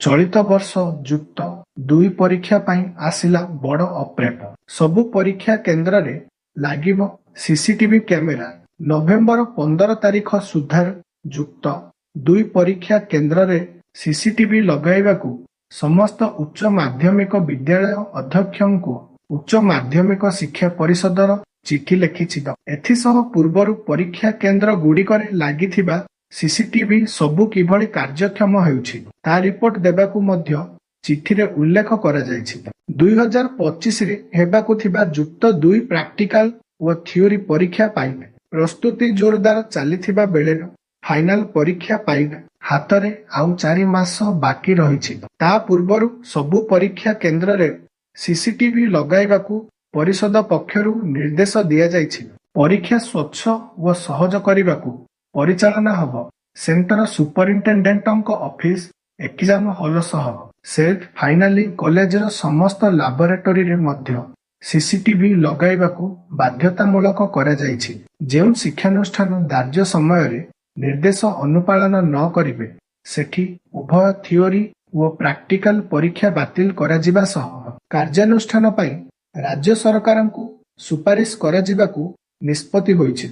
ଚଳିତ ବର୍ଷ ଯୁକ୍ତ 2 ପରୀକ୍ଷା ପାଇଁ ଆସିଲା ବଡ଼ ଅପଡେଟ୍। ସବୁ ପରୀକ୍ଷା କେନ୍ଦ୍ରରେ ଲାଗିବ ସିସିଟିଭି କ୍ୟାମେରା। ନଭେମ୍ବର 15 ତାରିଖ ସୁଦ୍ଧା ଯୁକ୍ତ 2 ପରୀକ୍ଷା କେନ୍ଦ୍ରରେ ସିସିଟିଭି ଲଗାଇବାକୁ ସମସ୍ତ ଉଚ୍ଚ ମାଧ୍ୟମିକ ବିଦ୍ୟାଳୟ ଅଧ୍ୟକ୍ଷଙ୍କୁ ଉଚ୍ଚ ମାଧ୍ୟମିକ ଶିକ୍ଷା ପରିଷଦର ଚିଠି ଲେଖିଛି। ଏଥିସହ ପୂର୍ବରୁ ପରୀକ୍ଷା କେନ୍ଦ୍ର ଗୁଡ଼ିକରେ ଲାଗିଥିବା ସିସିଟିଭି ସବୁ କିଭଳି କାର୍ଯ୍ୟକ୍ଷମ ହେଉଛି ତା ରିପୋର୍ଟ ଦେବାକୁ ମଧ୍ୟ ଚିଠିରେ ଉଲ୍ଲେଖ କରାଯାଇଛି। 2025ରେ ହେବାକୁ ଥିବା ଯୁକ୍ତ 2 ପ୍ରାକ୍ଟିକାଲ ଓ ଥିଓରି ପରୀକ୍ଷା ପାଇଁ ପ୍ରସ୍ତୁତି ଜୋରଦାର ଚାଲିଥିବା ବେଳେ ଫାଇନାଲ ପରୀକ୍ଷା ପାଇଁ ହାତରେ ଆଉ 4 ମାସ ବାକି ରହିଛି। ତା ପୂର୍ବରୁ ସବୁ ପରୀକ୍ଷା କେନ୍ଦ୍ରରେ ସିସିଟିଭି ଲଗାଇବାକୁ ପରିଷଦ ପକ୍ଷରୁ ନିର୍ଦ୍ଦେଶ ଦିଆଯାଇଛି। ପରୀକ୍ଷା ସ୍ୱଚ୍ଛ ଓ ସହଜ କରିବାକୁ ପରିଚାଳନା ହେବ ସେଣ୍ଟର ସୁପରିନଟେଣ୍ଡେଣ୍ଟଙ୍କ ଅଫିସ, ଏକ୍ଜାମ ହଲ ସହ। ସେଲ୍ଫ ଫାଇନାଲି କଲେଜର ସମସ୍ତ ଲାବୋରେଟୋରୀରେ ମଧ୍ୟ ସିସିଟିଭି ଲଗାଇବାକୁ ବାଧ୍ୟତାମୂଳକ କରାଯାଇଛି। ଯେଉଁ ଶିକ୍ଷାନୁଷ୍ଠାନ ଧାର୍ଯ୍ୟ ସମୟରେ ନିର୍ଦ୍ଦେଶ ଅନୁପାଳନ ନ କରିବେ ସେଠି ଉଭୟ ଥିଓରି ଓ ପ୍ରାକ୍ଟିକାଲ ପରୀକ୍ଷା ବାତିଲ କରାଯିବା ସହ କାର୍ଯ୍ୟାନୁଷ୍ଠାନ ପାଇଁ ରାଜ୍ୟ ସରକାରଙ୍କୁ ସୁପାରିଶ କରାଯିବାକୁ ନିଷ୍ପତ୍ତି ହୋଇଛି।